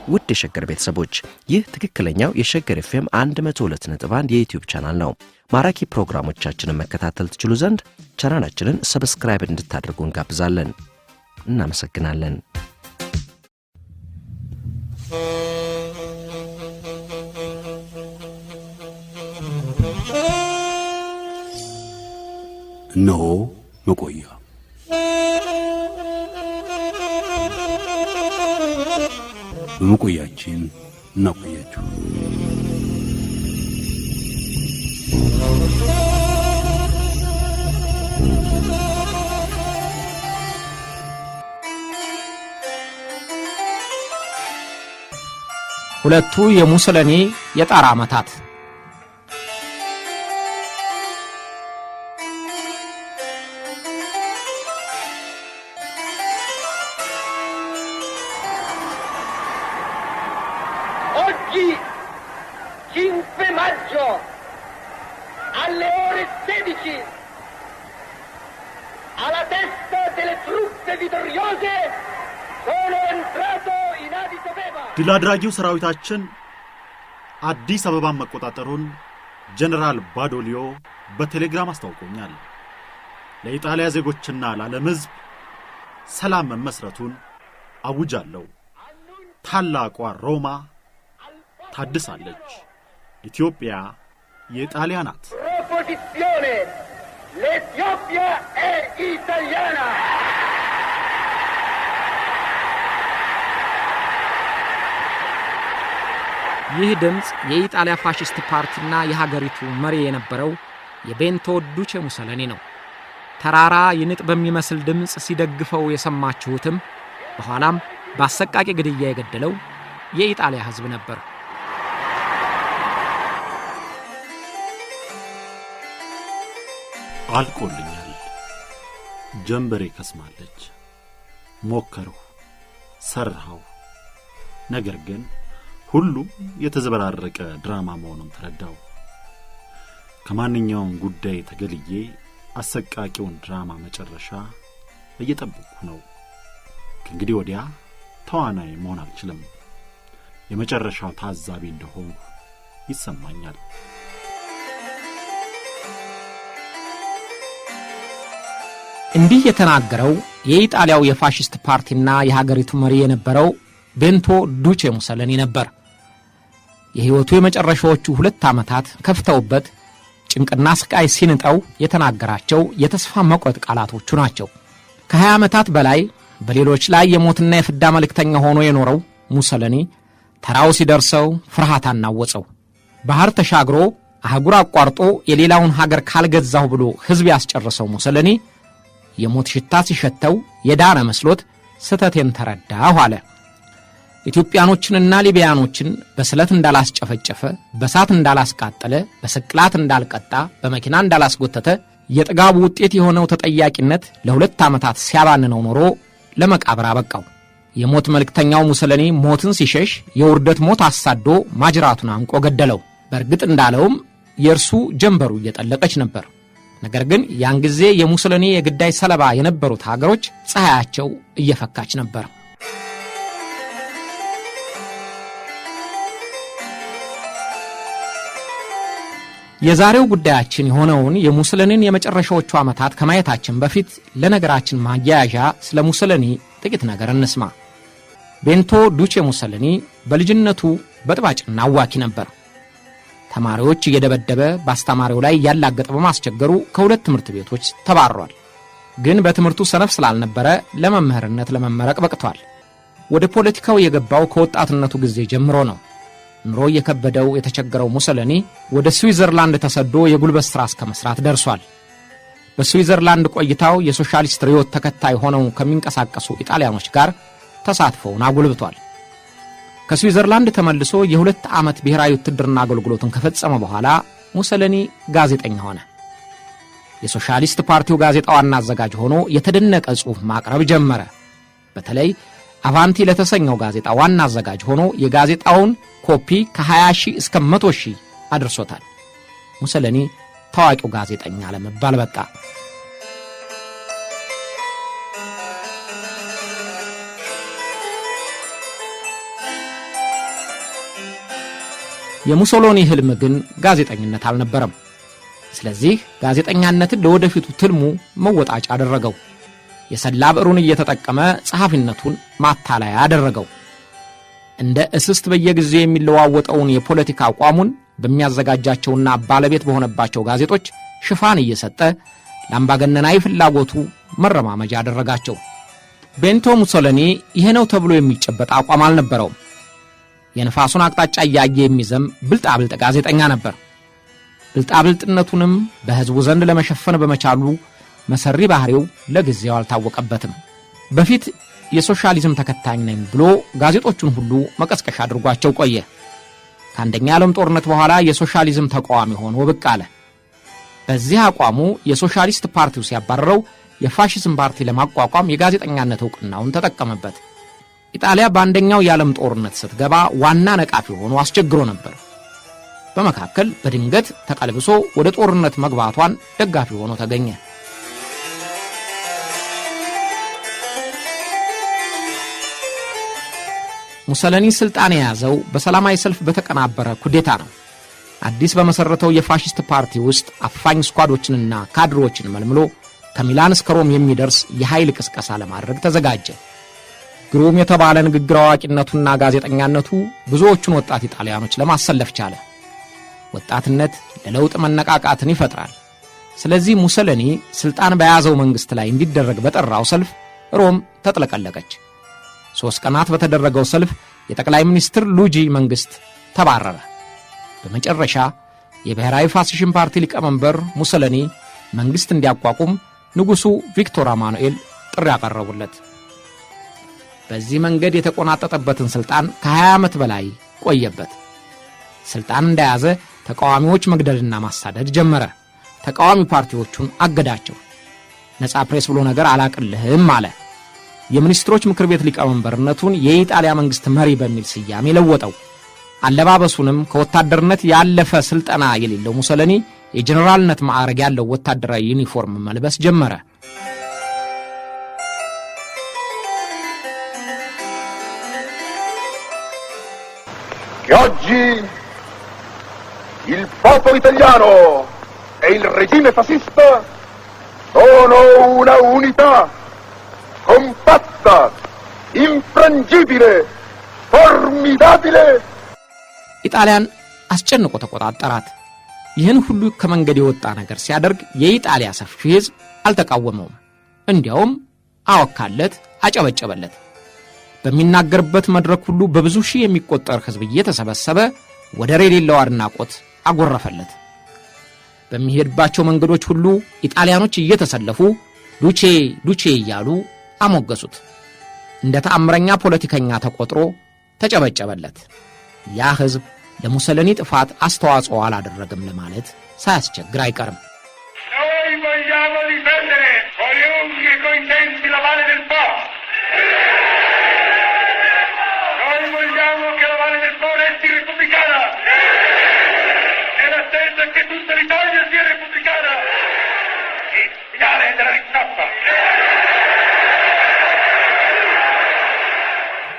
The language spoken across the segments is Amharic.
ውድ የሸገር ቤተሰቦች ይህ ትክክለኛው የሸገር ኤፍኤም 102.1 የዩቲዩብ ቻናል ነው። ማራኪ ፕሮግራሞቻችንን መከታተል ትችሉ ዘንድ ቻናላችንን ሰብስክራይብ እንድታደርጉ እንጋብዛለን። እናመሰግናለን። እነሆ መቆያ በመቆያችን እናቆያችሁ። ሁለቱ የሙሶሊኒ የጣር ዓመታት Oggi 5 maggio alle ore 16 alla testa delle truppe vittoriose sono entrato in Addis Abeba. ድል አድራጊው ሰራዊታችን አዲስ አበባን መቆጣጠሩን ጀነራል ባዶሊዮ በቴሌግራም አስታውቆኛል። ለኢጣሊያ ዜጎችና ለዓለም ሕዝብ ሰላም መመስረቱን አውጃለሁ። ታላቋ ሮማ ታድሳለች። ኢትዮጵያ የጣሊያ ናት። Opposizione, l'Etiopia è italiana. ይህ ድምጽ የኢጣሊያ ፋሺስት ፓርቲና የሀገሪቱ መሪ የነበረው የቤንቶ ዱቼ ሙሶሊኒ ነው። ተራራ ይንጥ በሚመስል ድምጽ ሲደግፈው የሰማችሁትም በኋላም በአሰቃቂ ግድያ የገደለው የኢጣሊያ ሕዝብ ነበር። አልቆልኛል። ጀንበሬ ከስማለች። ሞከርሁ፣ ሰራሁ። ነገር ግን ሁሉም የተዘበራረቀ ድራማ መሆኑን ተረዳው። ከማንኛውም ጉዳይ ተገልዬ አሰቃቂውን ድራማ መጨረሻ እየጠበቅኩ ነው። ከእንግዲህ ወዲያ ተዋናይ መሆን አልችልም። የመጨረሻው ታዛቢ እንደሆንኩ ይሰማኛል። እንዲህ የተናገረው የኢጣሊያው የፋሺስት ፓርቲና የሀገሪቱ መሪ የነበረው ቤንቶ ዱቼ ሙሶሊኒ ነበር። የሕይወቱ የመጨረሻዎቹ 2 ዓመታት ከፍተውበት ጭንቅና ስቃይ ሲንጠው የተናገራቸው የተስፋ መቁረጥ ቃላቶቹ ናቸው። ከ20 ዓመታት በላይ በሌሎች ላይ የሞትና የፍዳ መልእክተኛ ሆኖ የኖረው ሙሶሊኒ ተራው ሲደርሰው ፍርሃት አናወጸው። ባህር ተሻግሮ አህጉር አቋርጦ የሌላውን ሀገር ካልገዛሁ ብሎ ሕዝብ ያስጨረሰው ሙሶሊኒ የሞት ሽታ ሲሸተው የዳነ መስሎት ስተቴን ተረዳሁ አለ። ኢትዮጵያኖችንና ሊቢያኖችን በስለት እንዳላስጨፈጨፈ፣ በሳት እንዳላስቃጠለ፣ በስቅላት እንዳልቀጣ፣ በመኪና እንዳላስጎተተ የጥጋቡ ውጤት የሆነው ተጠያቂነት ለ2 ዓመታት ሲያባንነው ኖሮ ለመቃብር አበቃው። የሞት መልእክተኛው ሙሶሊኒ ሞትን ሲሸሽ የውርደት ሞት አሳዶ ማጅራቱን አንቆ ገደለው። በእርግጥ እንዳለውም የእርሱ ጀንበሩ እየጠለቀች ነበር። ነገር ግን ያን ጊዜ የሙሶሊኒ የግዳይ ሰለባ የነበሩት ሀገሮች ፀሐያቸው እየፈካች ነበር። የዛሬው ጉዳያችን የሆነውን የሙሶሊኒን የመጨረሻዎቹ ዓመታት ከማየታችን በፊት ለነገራችን ማያያዣ ስለ ሙሶሊኒ ጥቂት ነገር እንስማ። ቤንቶ ዱቼ ሙሶሊኒ በልጅነቱ በጥባጭና አዋኪ ነበር። ተማሪዎች እየደበደበ በአስተማሪው ላይ ያላገጠ በማስቸገሩ ከ2 ትምህርት ቤቶች ተባረሯል። ግን በትምህርቱ ሰነፍ ስላልነበረ ለመምህርነት ለመመረቅ በቅቷል። ወደ ፖለቲካው የገባው ከወጣትነቱ ጊዜ ጀምሮ ነው። ኑሮ የከበደው የተቸገረው ሙሶሊኒ ወደ ስዊዘርላንድ ተሰዶ የጉልበት ሥራ እስከ መስራት ደርሷል። በስዊዘርላንድ ቆይታው የሶሻሊስት ርዕዮት ተከታይ ሆነው ከሚንቀሳቀሱ ኢጣሊያኖች ጋር ተሳትፎውን አጉልብቷል። ከስዊዘርላንድ ተመልሶ የ2 ዓመት ብሔራዊ ውትድርና አገልግሎቱን ከፈጸመ በኋላ ሙሶሊኒ ጋዜጠኛ ሆነ። የሶሻሊስት ፓርቲው ጋዜጣ ዋና አዘጋጅ ሆኖ የተደነቀ ጽሑፍ ማቅረብ ጀመረ። በተለይ አቫንቲ ለተሰኘው ጋዜጣ ዋና አዘጋጅ ሆኖ የጋዜጣውን ኮፒ ከ20,000 እስከ 100,000 አድርሶታል። ሙሶሊኒ ታዋቂው ጋዜጠኛ ለመባል በቃ። የሙሶሎኒ ህልም ግን ጋዜጠኝነት አልነበረም። ስለዚህ ጋዜጠኛነትን ለወደፊቱ ትልሙ መወጣጫ አደረገው። የሰላ ብዕሩን እየተጠቀመ ጸሐፊነቱን ማታለያ አደረገው። እንደ እስስት በየጊዜው የሚለዋወጠውን የፖለቲካ አቋሙን በሚያዘጋጃቸውና ባለቤት በሆነባቸው ጋዜጦች ሽፋን እየሰጠ ለአምባገነናዊ ፍላጎቱ መረማመጃ አደረጋቸው። ቤንቶ ሙሶሎኒ ይሄ ነው ተብሎ የሚጨበጥ አቋም አልነበረውም። የንፋሱን አቅጣጫ እያየ የሚዘም ብልጣብልጥ ጋዜጠኛ ነበር። ብልጣብልጥነቱንም በሕዝቡ ዘንድ ለመሸፈን በመቻሉ መሰሪ ባህሪው ለጊዜው አልታወቀበትም። በፊት የሶሻሊዝም ተከታኝ ነኝ ብሎ ጋዜጦቹን ሁሉ መቀስቀሻ አድርጓቸው ቆየ። ከአንደኛ ዓለም ጦርነት በኋላ የሶሻሊዝም ተቃዋሚ ሆኖ ብቅ አለ። በዚህ አቋሙ የሶሻሊስት ፓርቲው ሲያባረረው የፋሽዝም ፓርቲ ለማቋቋም የጋዜጠኛነት ዕውቅናውን ተጠቀመበት። ኢጣሊያ በአንደኛው የዓለም ጦርነት ስትገባ ዋና ነቃፊ ሆኖ አስቸግሮ ነበር። በመካከል በድንገት ተቀልብሶ ወደ ጦርነት መግባቷን ደጋፊ ሆኖ ተገኘ። ሙሶሎኒ ስልጣን የያዘው በሰላማዊ ሰልፍ በተቀናበረ ኩዴታ ነው። አዲስ በመሰረተው የፋሽስት ፓርቲ ውስጥ አፋኝ ስኳዶችንና ካድሮችን መልምሎ ከሚላን እስከ ሮም የሚደርስ የኃይል ቅስቀሳ ለማድረግ ተዘጋጀ። ግሩም የተባለ ንግግር አዋቂነቱና ጋዜጠኛነቱ ብዙዎቹን ወጣት ኢጣሊያኖች ለማሰለፍ ቻለ። ወጣትነት ለለውጥ መነቃቃትን ይፈጥራል። ስለዚህ ሙሶሎኒ ስልጣን በያዘው መንግስት ላይ እንዲደረግ በጠራው ሰልፍ ሮም ተጥለቀለቀች። 3 ቀናት በተደረገው ሰልፍ የጠቅላይ ሚኒስትር ሉጂ መንግስት ተባረረ። በመጨረሻ የብሔራዊ ፋሲሽን ፓርቲ ሊቀመንበር ሙሶሎኒ መንግስት እንዲያቋቁም ንጉሱ ቪክቶር አማኑኤል ጥሪ ያቀረቡለት። በዚህ መንገድ የተቆናጠጠበትን ስልጣን ከ20 ዓመት በላይ ቆየበት። ስልጣን እንደያዘ ተቃዋሚዎች መግደልና ማሳደድ ጀመረ። ተቃዋሚ ፓርቲዎቹን አገዳቸው። ነፃ ፕሬስ ብሎ ነገር አላቅልህም አለ። የሚኒስትሮች ምክር ቤት ሊቀመንበርነቱን የኢጣሊያ መንግስት መሪ በሚል ስያሜ ለወጠው። አለባበሱንም ከወታደርነት ያለፈ ስልጠና የሌለው ሙሶሎኒ የጀነራልነት ማዕረግ ያለው ወታደራዊ ዩኒፎርም መልበስ ጀመረ። Oggi il popolo italiano e il regime fascista sono una unità compatta, infrangibile, formidabile. ኢጣሊያን አስጨንቆ ተቆጣጠራት። ይህን ሁሉ ከመንገድ የወጣ ነገር ሲያደርግ የኢጣሊያ ሰፊ ሕዝብ አልተቃወመውም። እንዲያውም አወካለት፣ አጨበጨበለት። በሚናገርበት መድረክ ሁሉ በብዙ ሺህ የሚቆጠር ሕዝብ እየተሰበሰበ ወደር የሌለው አድናቆት አጎረፈለት። በሚሄድባቸው መንገዶች ሁሉ ኢጣሊያኖች እየተሰለፉ ዱቼ ዱቼ እያሉ አሞገሱት። እንደ ተአምረኛ ፖለቲከኛ ተቆጥሮ ተጨበጨበለት። ያ ሕዝብ ለሙሶሎኒ ጥፋት አስተዋጽኦ አላደረገም ለማለት ሳያስቸግር አይቀርም። Noi vogliamo difendere qualunque contenti la Valle del Po. Noi vogliamo che la Valle del Po resti repubblicana. Nell'attesa che tutta l'Italia sia repubblicana. Il finale della rincappa.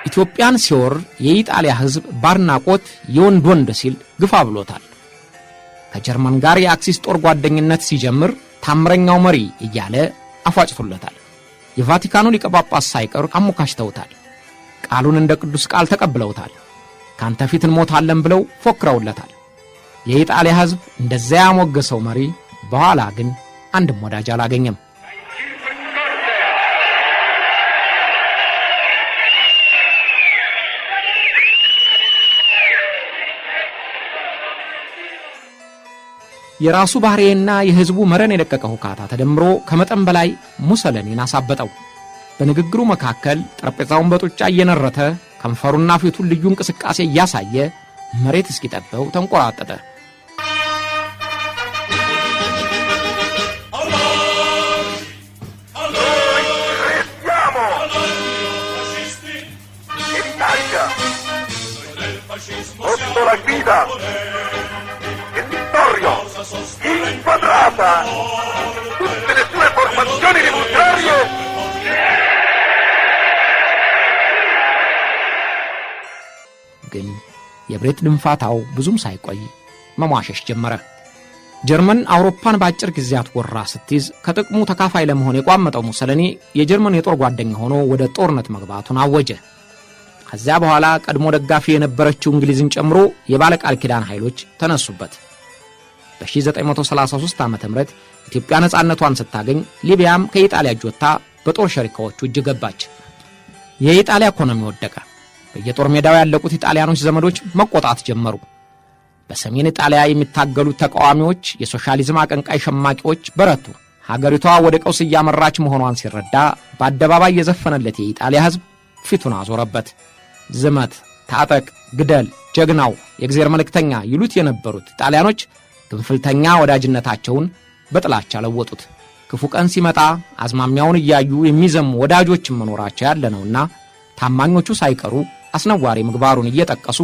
ኢትዮጵያን ሲወር የኢጣሊያ ሕዝብ ባርናቆት የወንድ ወንድ ሲል ግፋ ብሎታል። ከጀርመን ጋር የአክሲስ ጦር ጓደኝነት ሲጀምር ታምረኛው መሪ እያለ አፏጭቶለታል። የቫቲካኑ ሊቀ ጳጳስ ሳይቀር አሞካሽተውታል። ቃሉን እንደ ቅዱስ ቃል ተቀብለውታል። ካንተ ፊት እንሞታለን ብለው ፎክረውለታል። የኢጣሊያ ሕዝብ እንደዚያ ያሞገሰው መሪ በኋላ ግን አንድም ወዳጅ አላገኘም። የራሱ ባህሪና የሕዝቡ መረን የለቀቀ ሁካታ ተደምሮ ከመጠን በላይ ሙሶሎኒን አሳበጠው። በንግግሩ መካከል ጠረጴዛውን በጡጫ እየነረተ ከንፈሩና ፊቱን ልዩ እንቅስቃሴ እያሳየ መሬት እስኪጠበው ተንቆራጠጠ። Inquadrata tutte le sue formazioni rivoluzionarie. ግን የብሬት ድንፋታው ብዙም ሳይቆይ መሟሸሽ ጀመረ። ጀርመን አውሮፓን በአጭር ጊዜያት ወራ ስትይዝ ከጥቅሙ ተካፋይ ለመሆን የቋመጠው ሙሰሊኒ የጀርመን የጦር ጓደኛ ሆኖ ወደ ጦርነት መግባቱን አወጀ። ከዚያ በኋላ ቀድሞ ደጋፊ የነበረችው እንግሊዝን ጨምሮ የባለቃል ኪዳን ኃይሎች ተነሱበት። በ1933 ዓ.ም ኢትዮጵያ ነጻነቷን ስታገኝ ሊቢያም ከኢጣሊያ እጅ ወጥታ በጦር ሸሪካዎቹ እጅ ገባች። የኢጣሊያ ኢኮኖሚ ወደቀ። በየጦር ሜዳው ያለቁት ኢጣሊያኖች ዘመዶች መቆጣት ጀመሩ። በሰሜን ኢጣሊያ የሚታገሉት ተቃዋሚዎች፣ የሶሻሊዝም አቀንቃይ ሸማቂዎች በረቱ። ሀገሪቷ ወደ ቀውስ እያመራች መሆኗን ሲረዳ በአደባባይ የዘፈነለት የኢጣሊያ ሕዝብ ፊቱን አዞረበት። ዝመት፣ ታጠቅ፣ ግደል፣ ጀግናው፣ የእግዚአብሔር መልእክተኛ ይሉት የነበሩት ጣሊያኖች ግንፍልተኛ ወዳጅነታቸውን በጥላቻ ለወጡት። ክፉ ቀን ሲመጣ አዝማሚያውን እያዩ የሚዘሙ ወዳጆችን መኖራቸው ያለ ነውና ታማኞቹ ሳይቀሩ አስነዋሪ ምግባሩን እየጠቀሱ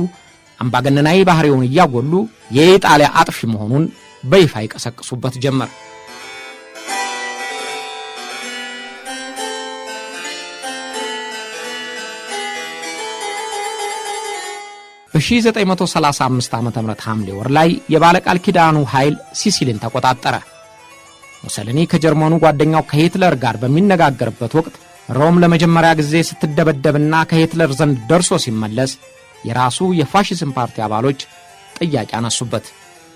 አምባገነናዊ ባህሪውን እያጎሉ የኢጣሊያ አጥፊ መሆኑን በይፋ ይቀሰቅሱበት ጀመር። በ1935 ዓ.ም ሐምሌ ወር ላይ የባለቃል ኪዳኑ ኃይል ሲሲሊን ተቆጣጠረ። ሙሰሊኒ ከጀርመኑ ጓደኛው ከሂትለር ጋር በሚነጋገርበት ወቅት ሮም ለመጀመሪያ ጊዜ ስትደበደብና ከሂትለር ዘንድ ደርሶ ሲመለስ የራሱ የፋሺዝም ፓርቲ አባሎች ጥያቄ አነሱበት።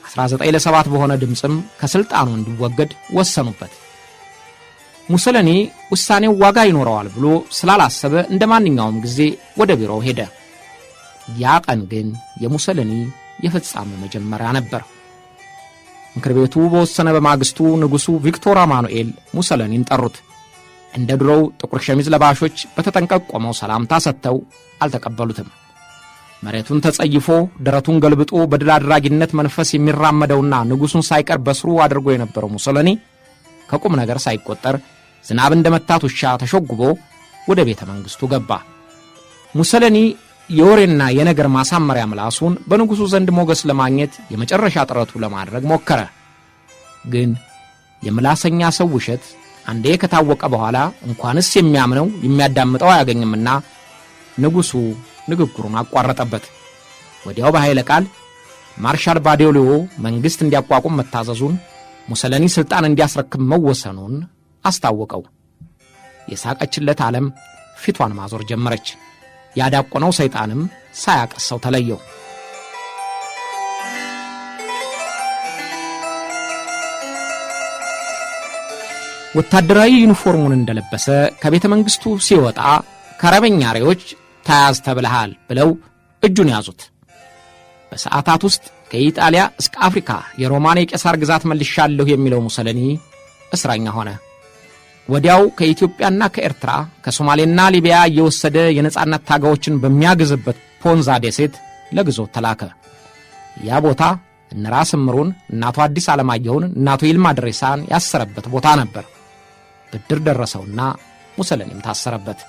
19-7 በሆነ ድምፅም ከስልጣኑ እንዲወገድ ወሰኑበት። ሙሰሊኒ ውሳኔው ዋጋ ይኖረዋል ብሎ ስላላሰበ እንደ ማንኛውም ጊዜ ወደ ቢሮው ሄደ። ያ ቀን ግን የሙሰሊኒ የፍጻሜ መጀመሪያ ነበር። ምክር ቤቱ በወሰነ በማግስቱ ንጉሡ ቪክቶር አማኑኤል ሙሰሊኒን ጠሩት። እንደ ድሮው ጥቁር ሸሚዝ ለባሾች በተጠንቀቅ ቆመው ሰላምታ ሰጥተው አልተቀበሉትም። መሬቱን ተጸይፎ ደረቱን ገልብጦ በድል አድራጊነት መንፈስ የሚራመደውና ንጉሡን ሳይቀር በስሩ አድርጎ የነበረው ሙሰሊኒ ከቁም ነገር ሳይቆጠር ዝናብ እንደመታት ውሻ ተሸጉቦ ወደ ቤተ መንግሥቱ ገባ። ሙሰሊኒ የወሬና የነገር ማሳመሪያ ምላሱን በንጉሡ ዘንድ ሞገስ ለማግኘት የመጨረሻ ጥረቱ ለማድረግ ሞከረ። ግን የምላሰኛ ሰው ውሸት አንዴ ከታወቀ በኋላ እንኳንስ የሚያምነው የሚያዳምጠው አያገኝምና ንጉሡ ንግግሩን አቋረጠበት። ወዲያው በኃይለ ቃል ማርሻል ባዴሊዮ መንግሥት እንዲያቋቁም መታዘዙን፣ ሙሰሊኒ ሥልጣን እንዲያስረክብ መወሰኑን አስታወቀው። የሳቀችለት ዓለም ፊቷን ማዞር ጀመረች። ያዳቆነው ሰይጣንም ሳያቀሰው ተለየው። ወታደራዊ ዩኒፎርሙን እንደለበሰ ከቤተ መንግሥቱ ሲወጣ ከረበኛሪዎች ተያዝ ተብለሃል ብለው እጁን ያዙት። በሰዓታት ውስጥ ከኢጣሊያ እስከ አፍሪካ የሮማን የቄሳር ግዛት መልሻለሁ የሚለው ሙሰሊኒ እስረኛ ሆነ። ወዲያው ከኢትዮጵያና ከኤርትራ ከሶማሌና ሊቢያ እየወሰደ የነጻነት ታጋዮችን በሚያግዝበት ፖንዛ ደሴት ለግዞት ተላከ። ያ ቦታ እነ ራስ ምሩን፣ እናቱ አዲስ ዓለማየሁን፣ እናቱ ይልማ ድሬሳን ያሰረበት ቦታ ነበር። ብድር ደረሰውና ሙሰሊኒም ታሰረበት።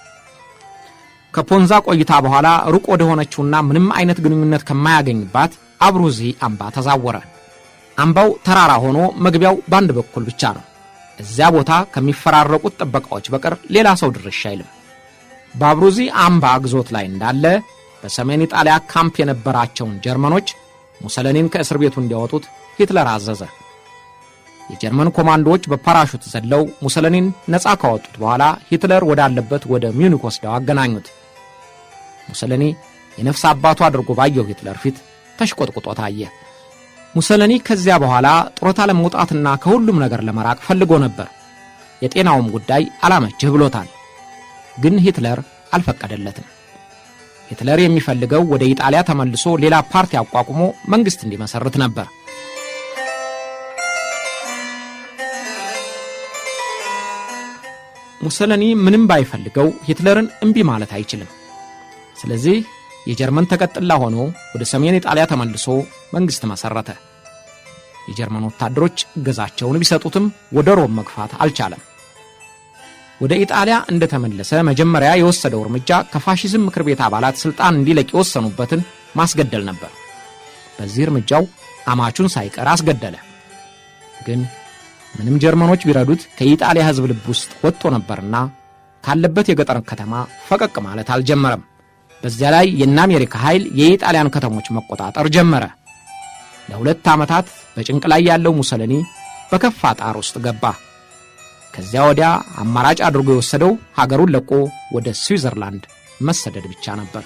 ከፖንዛ ቆይታ በኋላ ሩቅ ወደ ሆነችውና ምንም አይነት ግንኙነት ከማያገኝባት አብሩዚ አምባ ተዛወረ። አምባው ተራራ ሆኖ መግቢያው በአንድ በኩል ብቻ ነው። እዚያ ቦታ ከሚፈራረቁት ጥበቃዎች በቀር ሌላ ሰው ድርሻ አይልም። በአብሩዚ አምባ ግዞት ላይ እንዳለ በሰሜን ኢጣሊያ ካምፕ የነበራቸውን ጀርመኖች ሙሰሊኒን ከእስር ቤቱ እንዲያወጡት ሂትለር አዘዘ። የጀርመን ኮማንዶዎች በፓራሹት ዘለው ሙሰሊኒን ነፃ ካወጡት በኋላ ሂትለር ወዳለበት ወደ ሚዩኒክ ወስደው አገናኙት። ሙሰሊኒ የነፍስ አባቱ አድርጎ ባየው ሂትለር ፊት ተሽቆጥቁጦ ታየ። ሙሰሊኒ ከዚያ በኋላ ጡረታ ለመውጣትና ከሁሉም ነገር ለመራቅ ፈልጎ ነበር። የጤናውም ጉዳይ አላመችህ ብሎታል። ግን ሂትለር አልፈቀደለትም። ሂትለር የሚፈልገው ወደ ኢጣሊያ ተመልሶ ሌላ ፓርቲ አቋቁሞ መንግሥት እንዲመሰርት ነበር። ሙሰሊኒ ምንም ባይፈልገው ሂትለርን እምቢ ማለት አይችልም። ስለዚህ የጀርመን ተቀጥላ ሆኖ ወደ ሰሜን ኢጣሊያ ተመልሶ መንግሥት መሰረተ። የጀርመን ወታደሮች እገዛቸውን ቢሰጡትም ወደ ሮም መግፋት አልቻለም። ወደ ኢጣሊያ እንደተመለሰ መጀመሪያ የወሰደው እርምጃ ከፋሺዝም ምክር ቤት አባላት ስልጣን እንዲለቅ የወሰኑበትን ማስገደል ነበር። በዚህ እርምጃው አማቹን ሳይቀር አስገደለ። ግን ምንም ጀርመኖች ቢረዱት ከኢጣሊያ ሕዝብ ልብ ውስጥ ወጥቶ ነበርና ካለበት የገጠር ከተማ ፈቀቅ ማለት አልጀመረም። በዚያ ላይ የአሜሪካ ኃይል የኢጣሊያን ከተሞች መቆጣጠር ጀመረ። ለ2 ዓመታት በጭንቅ ላይ ያለው ሙሰሊኒ በከፋ ጣር ውስጥ ገባ። ከዚያ ወዲያ አማራጭ አድርጎ የወሰደው ሀገሩን ለቆ ወደ ስዊዘርላንድ መሰደድ ብቻ ነበር።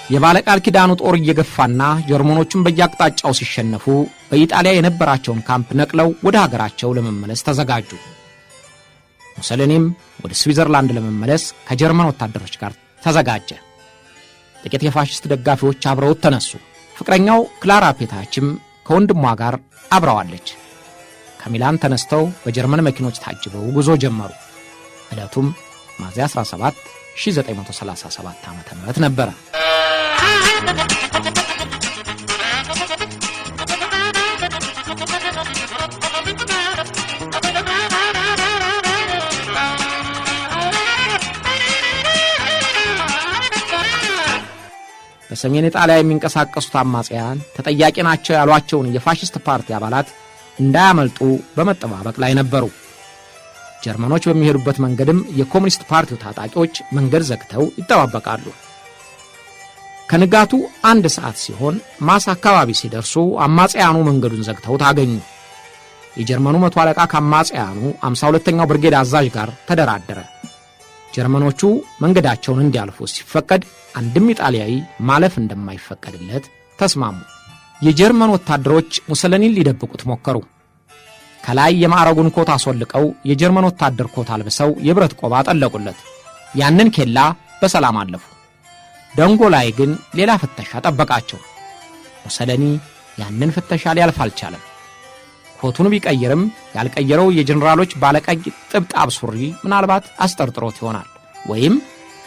የባለቃል ኪዳኑ ጦር እየገፋና ጀርመኖቹን በየአቅጣጫው ሲሸነፉ በኢጣሊያ የነበራቸውን ካምፕ ነቅለው ወደ ሀገራቸው ለመመለስ ተዘጋጁ። ሙሰሊኒም ወደ ስዊዘርላንድ ለመመለስ ከጀርመን ወታደሮች ጋር ተዘጋጀ። ጥቂት የፋሽስት ደጋፊዎች አብረውት ተነሱ። ፍቅረኛው ክላራ ፔታችም ከወንድሟ ጋር አብረዋለች። ከሚላን ተነስተው በጀርመን መኪኖች ታጅበው ጉዞ ጀመሩ። ዕለቱም ሚያዝያ 17 1937 ዓ.ም ነበረ። በሰሜን ኢጣሊያ የሚንቀሳቀሱት አማጽያን ተጠያቂ ናቸው ያሏቸውን የፋሽስት ፓርቲ አባላት እንዳያመልጡ በመጠባበቅ ላይ ነበሩ። ጀርመኖች በሚሄዱበት መንገድም የኮሙኒስት ፓርቲው ታጣቂዎች መንገድ ዘግተው ይጠባበቃሉ። ከንጋቱ 1 ሰዓት ሲሆን ማስ አካባቢ ሲደርሱ አማጽያኑ መንገዱን ዘግተው ታገኙ። የጀርመኑ መቶ አለቃ ከአማጽያኑ 52ኛው ብርጌድ አዛዥ ጋር ተደራደረ። ጀርመኖቹ መንገዳቸውን እንዲያልፉ ሲፈቀድ አንድም ኢጣሊያዊ ማለፍ እንደማይፈቀድለት ተስማሙ። የጀርመን ወታደሮች ሙሰሊኒን ሊደብቁት ሞከሩ። ከላይ የማዕረጉን ኮት አስወልቀው የጀርመን ወታደር ኮት አልብሰው የብረት ቆባ ጠለቁለት። ያንን ኬላ በሰላም አለፉ። ደንጎ ላይ ግን ሌላ ፍተሻ ጠበቃቸው። ሙሰሊኒ ያንን ፍተሻ ሊያልፍ አልቻለም። ኮቱን ቢቀይርም ያልቀየረው የጀነራሎች ባለቀይ ጥብጣብ ሱሪ ምናልባት አስጠርጥሮት ይሆናል፣ ወይም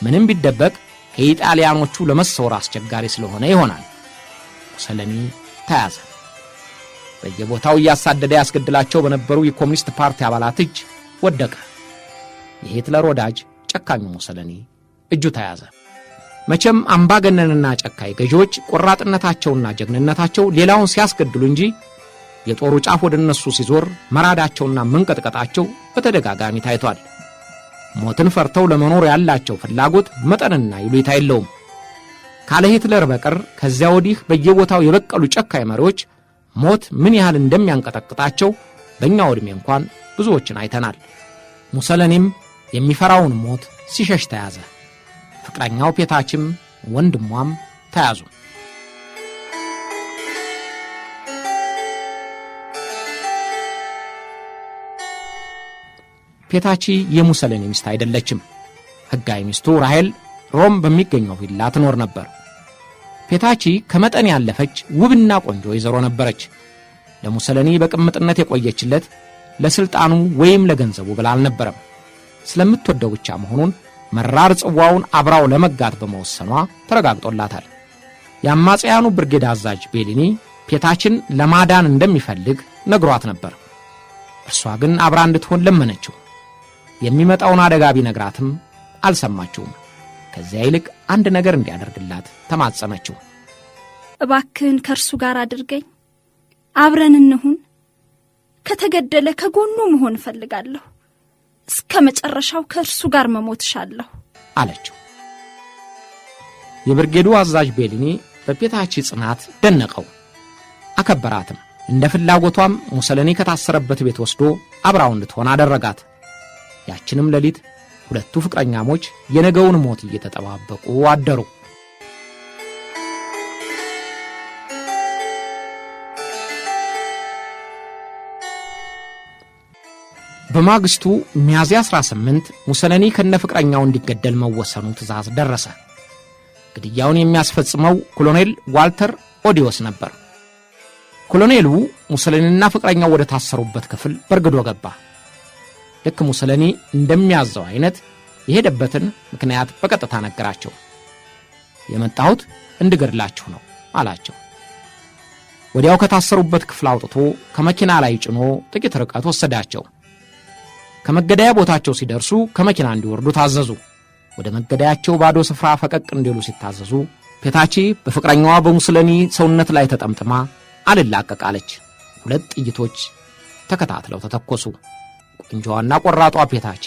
ምንም ቢደበቅ ከኢጣሊያኖቹ ለመሰወር አስቸጋሪ ስለሆነ ይሆናል። ሙሰሊኒ ተያዘ። በየቦታው እያሳደደ ያስገድላቸው በነበሩ የኮሙኒስት ፓርቲ አባላት እጅ ወደቀ። የሂትለር ወዳጅ ጨካኙ ሙሰሊኒ እጁ ተያዘ። መቼም አምባገነንና ጨካኝ ገዢዎች ቆራጥነታቸውና ጀግንነታቸው ሌላውን ሲያስገድሉ እንጂ የጦሩ ጫፍ ወደ እነሱ ሲዞር መራዳቸውና መንቀጥቀጣቸው በተደጋጋሚ ታይቷል። ሞትን ፈርተው ለመኖር ያላቸው ፍላጎት መጠንና ይሉኝታ የለውም። ካለ ሂትለር በቀር ከዚያ ወዲህ በየቦታው የበቀሉ ጨካኝ መሪዎች ሞት ምን ያህል እንደሚያንቀጠቅጣቸው በእኛው ዕድሜ እንኳን ብዙዎችን አይተናል። ሙሰሊኒም የሚፈራውን ሞት ሲሸሽ ተያዘ። ፍቅረኛው ፔታችም ወንድሟም ተያዙ። ፔታቺ የሙሰሊኒ ሚስት አይደለችም። ሕጋዊ ሚስቱ ራሄል ሮም በሚገኘው ቪላ ትኖር ነበር። ፔታቺ ከመጠን ያለፈች ውብና ቆንጆ ወይዘሮ ነበረች። ለሙሰሊኒ በቅምጥነት የቆየችለት ለስልጣኑ ወይም ለገንዘቡ ብላ አልነበረም። ስለምትወደው ብቻ መሆኑን መራር ጽዋውን አብራው ለመጋት በመወሰኗ ተረጋግጦላታል። የአማጽያኑ ብርጌድ አዛዥ ቤሊኒ ፔታችን ለማዳን እንደሚፈልግ ነግሯት ነበር። እርሷ ግን አብራ እንድትሆን ለመነችው። የሚመጣውን አደጋ ቢነግራትም አልሰማችውም። ከዚያ ይልቅ አንድ ነገር እንዲያደርግላት ተማጸነችው። እባክህን ከእርሱ ጋር አድርገኝ፣ አብረን እንሁን። ከተገደለ ከጎኑ መሆን እፈልጋለሁ። እስከ መጨረሻው ከእርሱ ጋር መሞትሻለሁ አለችው። የብርጌዱ አዛዥ ቤሊኒ በፔታቺ ጽናት ደነቀው፣ አከበራትም። እንደ ፍላጎቷም ሙሰሊኒ ከታሰረበት ቤት ወስዶ አብራው እንድትሆን አደረጋት። ያችንም ሌሊት ሁለቱ ፍቅረኛሞች የነገውን ሞት እየተጠባበቁ አደሩ። በማግስቱ ሚያዝያ 18 ሙሰሊኒ ከነፍቅረኛው እንዲገደል መወሰኑ ትእዛዝ ደረሰ። ግድያውን የሚያስፈጽመው ኮሎኔል ዋልተር ኦዲዮስ ነበር። ኮሎኔሉ ሙሰሊኒና ፍቅረኛው ወደ ታሰሩበት ክፍል በርግዶ ገባ። ልክ ሙሰሊኒ እንደሚያዘው አይነት የሄደበትን ምክንያት በቀጥታ ነገራቸው። የመጣሁት እንድገድላችሁ ነው አላቸው። ወዲያው ከታሰሩበት ክፍል አውጥቶ ከመኪና ላይ ጭኖ ጥቂት ርቀት ወሰዳቸው። ከመገዳያ ቦታቸው ሲደርሱ ከመኪና እንዲወርዱ ታዘዙ። ወደ መገዳያቸው ባዶ ስፍራ ፈቀቅ እንዲሉ ሲታዘዙ ፔታቺ በፍቅረኛዋ በሙሰሊኒ ሰውነት ላይ ተጠምጥማ አልላቀቃለች። 2 ጥይቶች ተከታትለው ተተኮሱ። ቆንጆዋና ቆራጧ ፔታቺ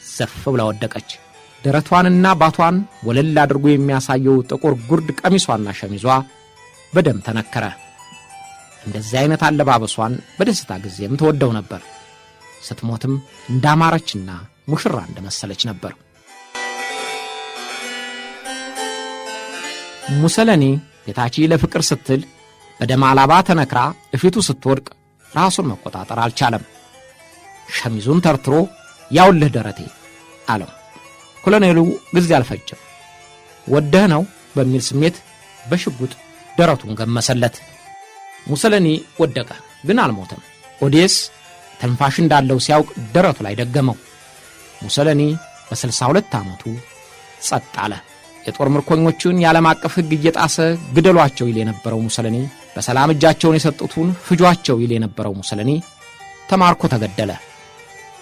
ዘፍ ብላ ወደቀች። ደረቷንና ባቷን ወለል አድርጎ የሚያሳየው ጥቁር ጉርድ ቀሚሷና ሸሚዟ በደም ተነከረ። እንደዚህ አይነት አለባበሷን በደስታ ጊዜም ተወደው ነበር። ስትሞትም እንዳማረችና ሙሽራ እንደመሰለች ነበር። ሙሰለኒ ፔታቺ ለፍቅር ስትል በደም አላባ ተነክራ እፊቱ ስትወድቅ ራሱን መቆጣጠር አልቻለም። ሸሚዙን ተርትሮ ያውልህ ደረቴ አለው። ኮሎኔሉ ጊዜ አልፈጀም። ወደህ ነው በሚል ስሜት በሽጉጥ ደረቱን ገመሰለት። ሙሰለኒ ወደቀ፣ ግን አልሞተም። ኦዴስ ተንፋሽ እንዳለው ሲያውቅ ደረቱ ላይ ደገመው። ሙሰለኒ በ62 ዓመቱ ጸጥ አለ። የጦር ምርኮኞቹን የዓለም አቀፍ ሕግ እየጣሰ ግደሏቸው ይል የነበረው ሙሰለኒ፣ በሰላም እጃቸውን የሰጡትን ፍጇቸው ይል የነበረው ሙሰለኒ ተማርኮ ተገደለ።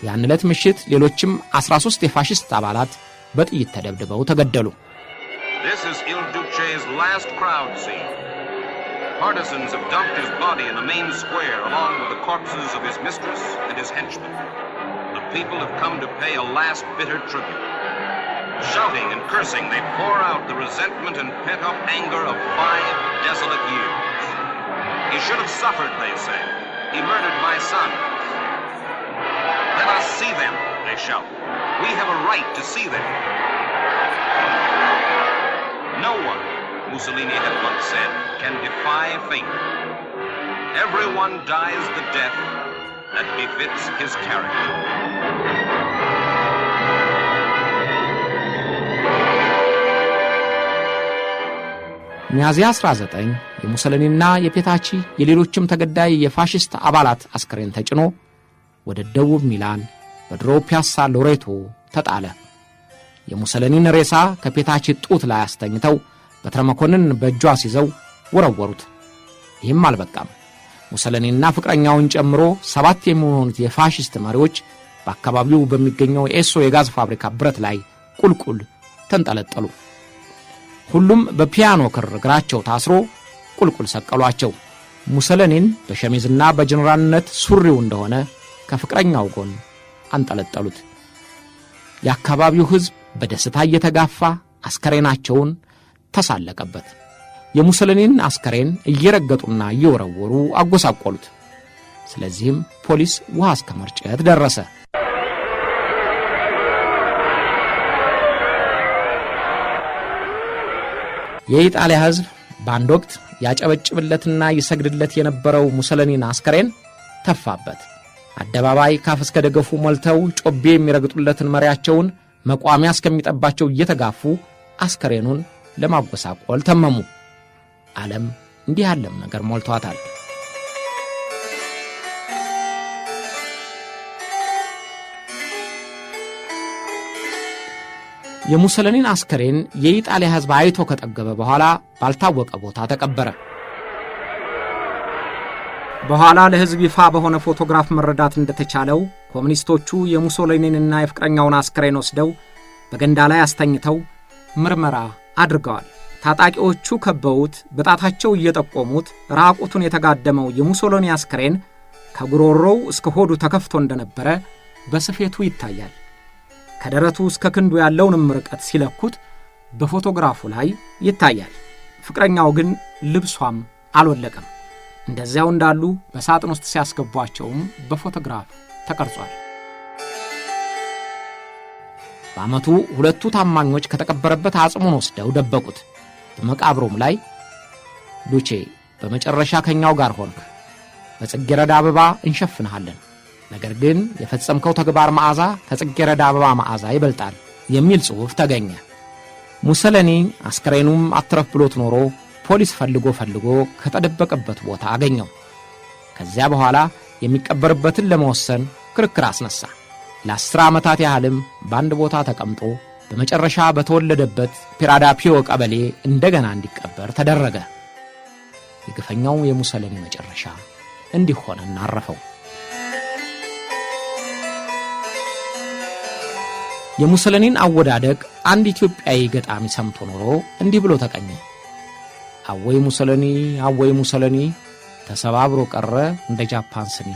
ያን ዕለት ምሽት ሌሎችም 13 የፋሽስት አባላት በጥይት ተደብድበው ተገደሉ። This is Il Duce's last crowd scene. Partisans have dumped his body in the main square along with the corpses of his mistress and his henchmen. The people have come to pay a last bitter tribute. Shouting and cursing, they pour out the resentment and pent-up anger of 5 desolate years. He should have suffered, they say. He murdered my sons. Let us see them, they shout. We have a right to see them. No one, Mussolini had once said, can defy fate. Everyone dies the death that befits his character. ሚያዝያ 19 የሙሰለኒና የፔታቺ የሌሎችም ተገዳይ የፋሽስት አባላት አስከሬን ተጭኖ ወደ ደቡብ ሚላን በድሮ ፒያሳ ሎሬቶ ተጣለ። የሙሰለኒን ሬሳ ከፔታቺ ጡት ላይ አስተኝተው በትረመኮንን በእጇ ሲዘው ወረወሩት። ይህም አልበቃም። ሙሰለኒና ፍቅረኛውን ጨምሮ 7 የሚሆኑት የፋሽስት መሪዎች በአካባቢው በሚገኘው ኤሶ የጋዝ ፋብሪካ ብረት ላይ ቁልቁል ተንጠለጠሉ። ሁሉም በፒያኖ ክር እግራቸው ታስሮ ቁልቁል ሰቀሏቸው። ሙሰለኒን በሸሚዝና በጀነራልነት ሱሪው እንደሆነ ከፍቅረኛው ጎን አንጠለጠሉት። የአካባቢው ሕዝብ በደስታ እየተጋፋ አስከሬናቸውን ተሳለቀበት። የሙሰለኒን አስከሬን እየረገጡና እየወረወሩ አጎሳቆሉት። ስለዚህም ፖሊስ ውሃ እስከ መርጨት ደረሰ። የኢጣሊያ ሕዝብ በአንድ ወቅት ያጨበጭብለትና ይሰግድለት የነበረው ሙሰለኒን አስከሬን ተፋበት። አደባባይ ካፍ እስከ ደገፉ ሞልተው ጮቤ የሚረግጡለትን መሪያቸውን መቋሚያ እስከሚጠባቸው እየተጋፉ አስከሬኑን ለማጎሳቆል ተመሙ። ዓለም እንዲህ ያለም ነገር ሞልቷታል። የሙሰለኒን አስከሬን የኢጣሊያ ሕዝብ አይቶ ከጠገበ በኋላ ባልታወቀ ቦታ ተቀበረ። በኋላ ለሕዝብ ይፋ በሆነ ፎቶግራፍ መረዳት እንደተቻለው ኮሙኒስቶቹ የሙሶሊኒንና የፍቅረኛውን አስከሬን ወስደው በገንዳ ላይ አስተኝተው ምርመራ አድርገዋል። ታጣቂዎቹ ከበውት በጣታቸው እየጠቆሙት ራቁቱን የተጋደመው የሙሶሊኒ አስከሬን ከጉሮሮው እስከ ሆዱ ተከፍቶ እንደነበረ በስፌቱ ይታያል። ከደረቱ እስከ ክንዱ ያለውን ርቀት ሲለኩት በፎቶግራፉ ላይ ይታያል። ፍቅረኛው ግን ልብሷም አልወለቀም። እንደዚያው እንዳሉ በሳጥን ውስጥ ሲያስገቧቸውም በፎቶግራፍ ተቀርጿል። በአመቱ ሁለቱ ታማኞች ከተቀበረበት አጽሙን ወስደው ደበቁት። በመቃብሩም ላይ ዱቼ በመጨረሻ ከኛው ጋር ሆንክ፣ በጽጌረዳ አበባ እንሸፍንሃለን፣ ነገር ግን የፈጸምከው ተግባር መዓዛ ከጽጌረዳ አበባ መዓዛ ይበልጣል የሚል ጽሑፍ ተገኘ። ሙሰለኒ አስከሬኑም አትረፍ ብሎት ኖሮ ፖሊስ ፈልጎ ከተደበቀበት ቦታ አገኘው። ከዚያ በኋላ የሚቀበርበትን ለመወሰን ክርክር አስነሳ። ለ10 ዓመታት ያህልም በአንድ ቦታ ተቀምጦ በመጨረሻ በተወለደበት ፒራዳፒዮ ቀበሌ እንደገና እንዲቀበር ተደረገ። የግፈኛው የሙሰለኒ መጨረሻ እንዲህ ሆነና አረፈው። የሙሰለኒን አወዳደቅ አንድ ኢትዮጵያዊ ገጣሚ ሰምቶ ኖሮ እንዲህ ብሎ ተቀኘ። አወይ ሙሰለኒ ተሰባብሮ ቀረ እንደ ጃፓን ስኒ።